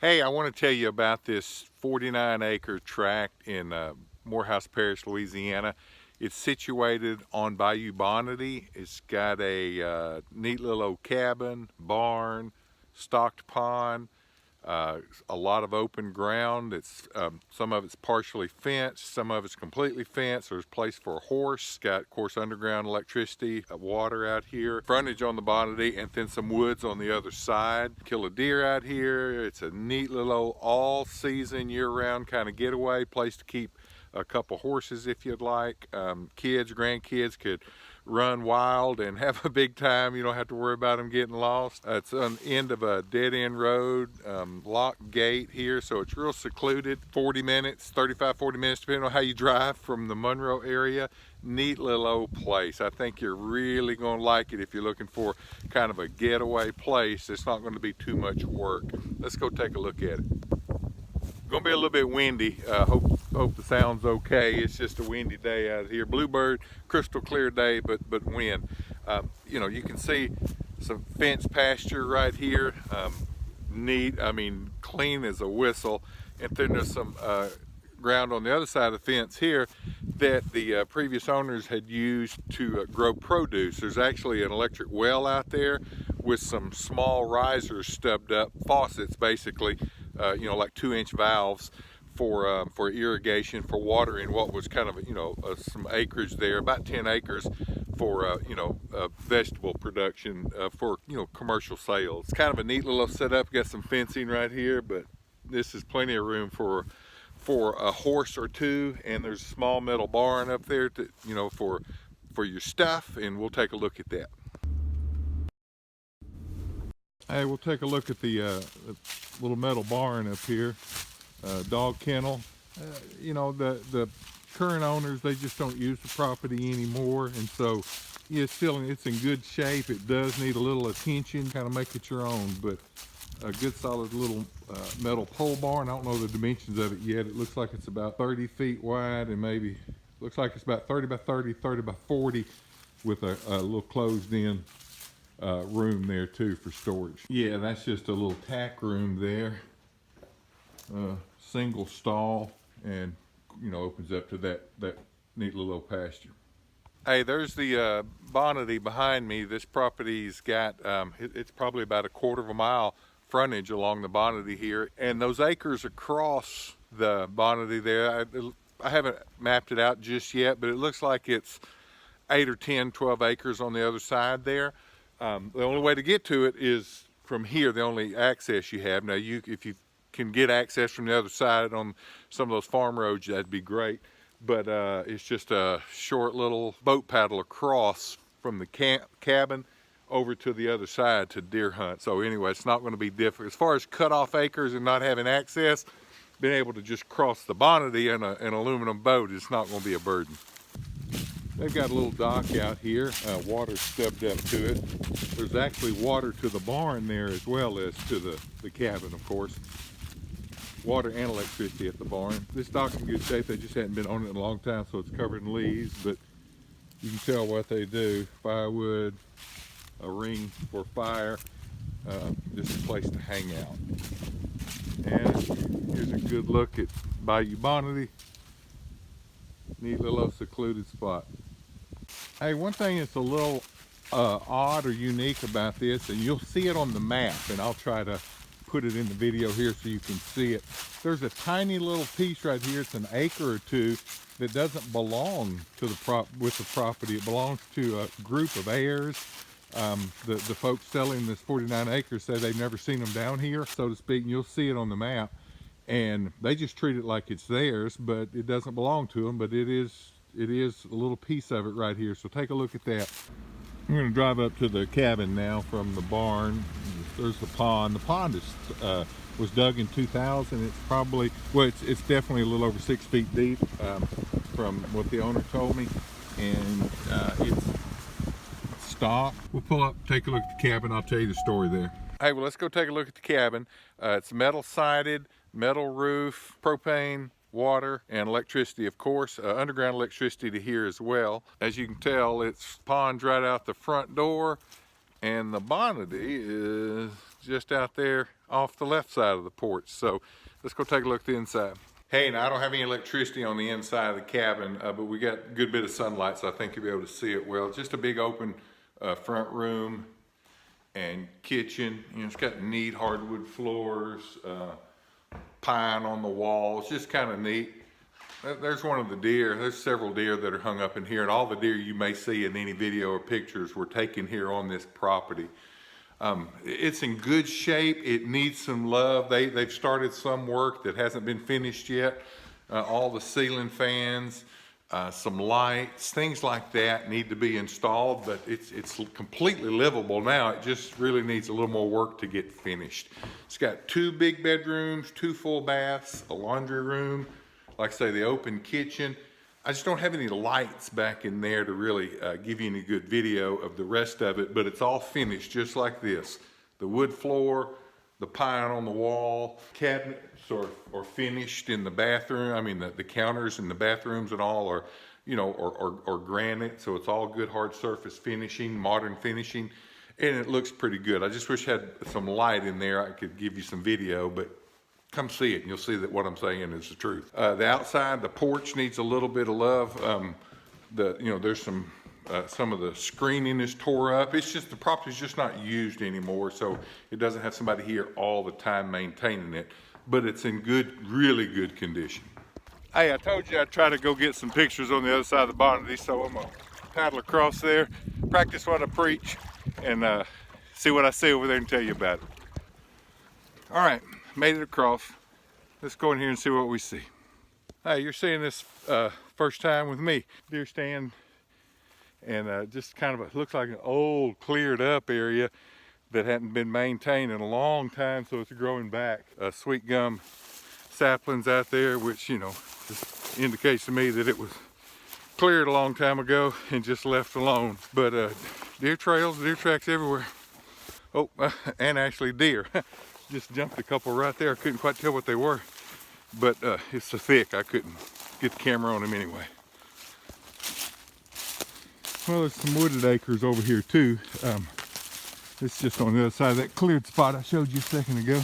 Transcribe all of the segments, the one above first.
Hey, I want to tell you about this 49-acre tract in Morehouse Parish, Louisiana. It's situated on Bayou. It's got a neat little old cabin, barn, stocked pond, a lot of open ground. Some of it's partially fenced, some of it's completely fenced. There's a place for a horse. Got, of course, underground electricity, water out here, frontage on the Bonity, and then some woods on the other side. Kill a deer out here. It's a neat little old all-season, year-round kind of getaway place to keep a couple horses if you'd like. Kids, grandkids could run wild and have a big time. You don't have to worry about them getting lost. It's on the end of a dead-end road, locked gate here, so it's real secluded. 40 minutes, 40 minutes, depending on how you drive from the Monroe area. Neat little old place. I think you're really going to like it if you're looking for kind of a getaway place. It's not going to be too much work. Let's go take a look at it. Gonna be a little bit windy. Hope the sound's okay. It's just a windy day out here. Bluebird, crystal clear day, but wind. You know, you can see some fenced pasture right here. Neat, I mean, clean as a whistle. And then there's some ground on the other side of the fence here that the previous owners had used to grow produce. There's actually an electric well out there with some small risers stubbed up, faucets basically, you know, like 2-inch valves for irrigation, for watering what was kind of, you know, some acreage there, about 10 acres for, you know, vegetable production for, you know, commercial sales. It's kind of a neat little setup. Got some fencing right here, but this is plenty of room for a horse or two, and there's a small metal barn up there to, you know, for your stuff, and we'll take a look at that. Hey, we'll take a look at the little metal barn up here, dog kennel. You know, the current owners, they just don't use the property anymore, and so yeah, it's in good shape. It does need a little attention, kind of make it your own, but a good solid little metal pole barn. I don't know the dimensions of it yet. It looks like it's about 30 feet wide, and maybe looks like it's about 30 by 30, 30 by 40, with a little closed in room there too for storage. Yeah, that's just a little tack room there. Single stall, and you know, opens up to that neat little old pasture. Hey, there's the Bonity behind me. This property's got it's probably about a quarter of a mile frontage along the Bonity here, and those acres across the Bonity there, I haven't mapped it out just yet, but it looks like it's 8 or 10, 12 acres on the other side there. The only way to get to it is from here, the only access you have. Now, if you can get access from the other side on some of those farm roads, that'd be great. But it's just a short little boat paddle across from the cabin over to the other side to deer hunt. So anyway, it's not going to be difficult. As far as cut off acres and not having access, being able to just cross the Bonity in an aluminum boat is not going to be a burden. They've got a little dock out here, water stubbed up to it. There's actually water to the barn there as well as to the cabin, of course. Water and electricity at the barn. This dock's in good shape. They just hadn't been on it in a long time, so it's covered in leaves, but you can tell what they do. Firewood, a ring for fire, just a place to hang out. And here's a good look at Bayou Bonity. Neat little secluded spot. Hey, one thing that's a little odd or unique about this, and you'll see it on the map, and I'll try to put it in the video here so you can see it. There's a tiny little piece right here. It's an acre or two that doesn't belong to the property. It belongs to a group of heirs. The folks selling this 49 acres say they've never seen them down here, so to speak, and you'll see it on the map. And they just treat it like it's theirs, but it doesn't belong to them. But it is a little piece of it right here. So take a look at that. I'm going to drive up to the cabin now from the barn. There's the pond. The pond was dug in 2000. It's probably, well, it's definitely a little over 6 feet deep from what the owner told me, and it's stocked. We'll pull up, take a look at the cabin. I'll tell you the story there. Hey, well, let's go take a look at the cabin. It's metal sided, metal roof, propane, water, and electricity, of course. Underground electricity to here as well. As you can tell, it's ponds right out the front door, and the Bonity is just out there off the left side of the porch. So let's go take a look at the inside. Hey, now I don't have any electricity on the inside of the cabin, but we got a good bit of sunlight, so I think you'll be able to see it well. Just a big open front room and kitchen. You know, it's got neat hardwood floors, pine on the walls, just kind of neat. There's one of the deer. There's several deer that are hung up in here, and all the deer you may see in any video or pictures were taken here on this property. It's in good shape. It needs some love. They've started some work that hasn't been finished yet. All the ceiling fans, some lights, things like that need to be installed, but it's completely livable now. It just really needs a little more work to get finished. It's got 2 big bedrooms, 2 full baths, a laundry room, like I say, the open kitchen. I just don't have any lights back in there to really give you any good video of the rest of it, but it's all finished just like this. The wood floor, the pine on the wall, cabinets are finished in the bathroom. I mean, the counters in the bathrooms and all are, you know, are granite, so it's all good hard surface finishing, modern finishing, and it looks pretty good. I just wish I had some light in there. I could give you some video, but come see it and you'll see that what I'm saying is the truth. The outside, the porch needs a little bit of love. There's some of the screening is tore up. It's just the property's just not used anymore, so it doesn't have somebody here all the time maintaining it, but it's in good, really good condition. Hey, I told you I'd try to go get some pictures on the other side of the Bonity, so I'm gonna paddle across there, practice what I preach, and see what I see over there and tell you about it. All right. Made it across. Let's go in here and see what we see. Hey, you're seeing this first time with me. Deer stand, and just kind of looks like an old cleared up area that hadn't been maintained in a long time, so it's growing back. Sweet gum saplings out there, which, you know, just indicates to me that it was cleared a long time ago and just left alone. But deer trails, deer tracks everywhere. Oh, and actually deer. Just jumped a couple right there. I couldn't quite tell what they were, but it's so thick I couldn't get the camera on them anyway. Well, there's some wooded acres over here too. It's just on the other side of that cleared spot I showed you a second ago.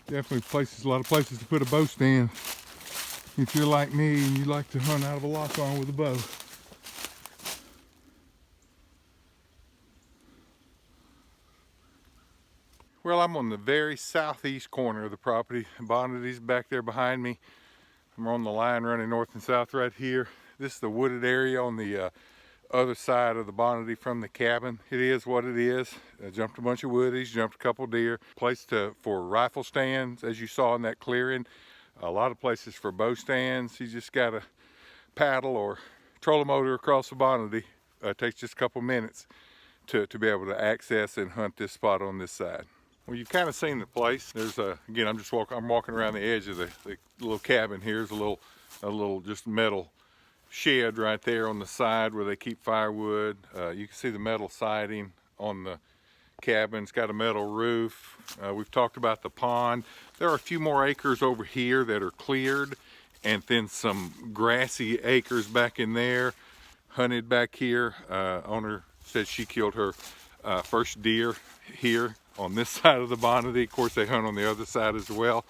Definitely a lot of places to put a bow stand if you're like me and you like to hunt out of a lock-on with a bow. Well, I'm on the very southeast corner of the property. Bonity's back there behind me. I'm on the line running north and south right here. This is the wooded area on the other side of the Bonity from the cabin. It is what it is. I jumped a bunch of woodies, jumped a couple deer. Place for rifle stands, as you saw in that clearing. A lot of places for bow stands. You just gotta paddle or trolling motor across the Bonity. It takes just a couple minutes to be able to access and hunt this spot on this side. Well, you've kind of seen the place. There's again, I'm walking around the edge of the little cabin here. There's a little just metal shed right there on the side where they keep firewood. You can see the metal siding on the cabin. It's got a metal roof. We've talked about the pond. There are a few more acres over here that are cleared, and then some grassy acres back in there. Hunted back here. Owner said she killed her first deer here on this side of the Bonity. Of course, they hunt on the other side as well.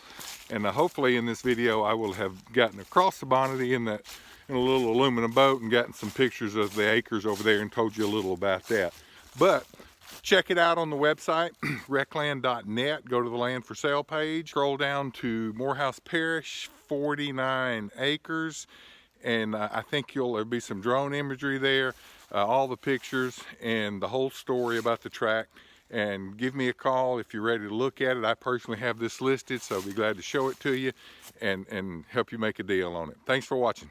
And hopefully in this video I will have gotten across the Bonity in a little aluminum boat and gotten some pictures of the acres over there and told you a little about that. But check it out on the website, RecLand.net. Go to the land for sale page, scroll down to Morehouse Parish, 49 acres. And I think there'll be some drone imagery there, all the pictures and the whole story about the tract. And give me a call if you're ready to look at it. I personally have this listed, so I'll be glad to show it to you and help you make a deal on it. Thanks for watching.